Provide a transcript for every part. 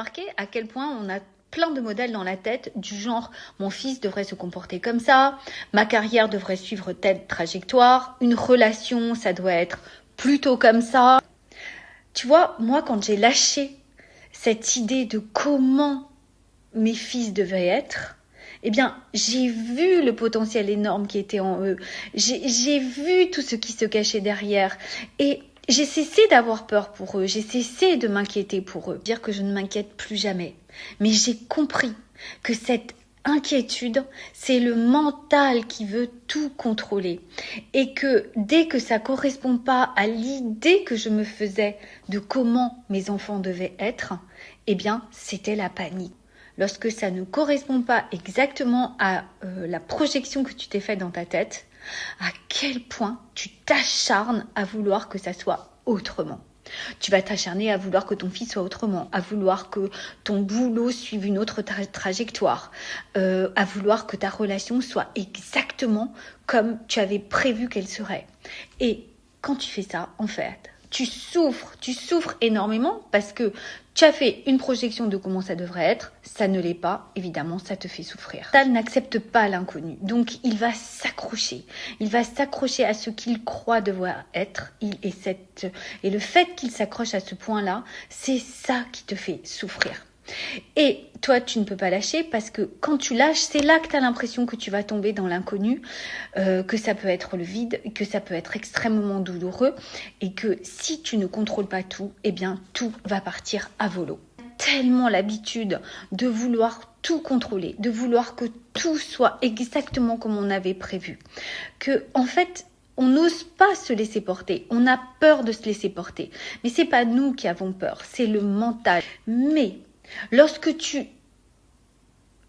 Remarquez à quel point on a plein de modèles dans la tête du genre mon fils devrait se comporter comme ça, ma carrière devrait suivre telle trajectoire, une relation ça doit être plutôt comme ça. Tu vois, moi quand j'ai lâché cette idée de comment mes fils devaient être, eh bien, j'ai vu le potentiel énorme qui était en eux. J'ai vu tout ce qui se cachait derrière. Et j'ai cessé d'avoir peur pour eux. J'ai cessé de m'inquiéter pour eux. Dire que je ne m'inquiète plus jamais. Mais j'ai compris que cette inquiétude, c'est le mental qui veut tout contrôler. Et que dès que ça correspond pas à l'idée que je me faisais de comment mes enfants devaient être, eh bien, c'était la panique. Lorsque ça ne correspond pas exactement à la projection que tu t'es faite dans ta tête, à quel point tu t'acharnes à vouloir que ça soit autrement. Tu vas t'acharner à vouloir que ton fils soit autrement, à vouloir que ton boulot suive une autre trajectoire, à vouloir que ta relation soit exactement comme tu avais prévu qu'elle serait. Et quand tu fais ça, en fait, tu souffres énormément parce que tu as fait une projection de comment ça devrait être, ça ne l'est pas, évidemment, ça te fait souffrir. Tal n'accepte pas l'inconnu, donc il va s'accrocher à ce qu'il croit devoir être, et le fait qu'il s'accroche à ce point-là, c'est ça qui te fait souffrir. Et toi, tu ne peux pas lâcher parce que quand tu lâches, c'est là que tu as l'impression que tu vas tomber dans l'inconnu, que ça peut être le vide, que ça peut être extrêmement douloureux et que si tu ne contrôles pas tout, eh bien tout va partir à volo. Tellement l'habitude de vouloir tout contrôler, de vouloir que tout soit exactement comme on avait prévu, que en fait, on n'ose pas se laisser porter, on a peur de se laisser porter. Mais c'est pas nous qui avons peur, c'est le mental. Mais lorsque tu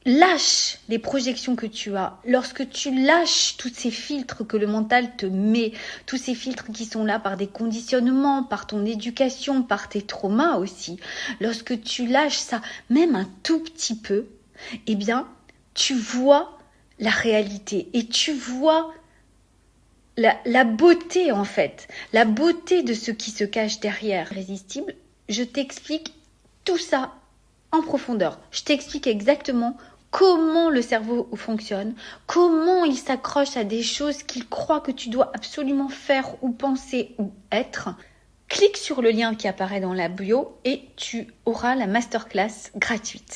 lâches les projections que tu as, lorsque tu lâches tous ces filtres que le mental te met, tous ces filtres qui sont là par des conditionnements, par ton éducation, par tes traumas aussi, lorsque tu lâches ça, même un tout petit peu, eh bien, tu vois la réalité et tu vois la beauté en fait, la beauté de ce qui se cache derrière. Irrésistible, je t'explique tout ça en profondeur. Je t'explique exactement comment le cerveau fonctionne, comment il s'accroche à des choses qu'il croit que tu dois absolument faire ou penser ou être. Clique sur le lien qui apparaît dans la bio et tu auras la masterclass gratuite.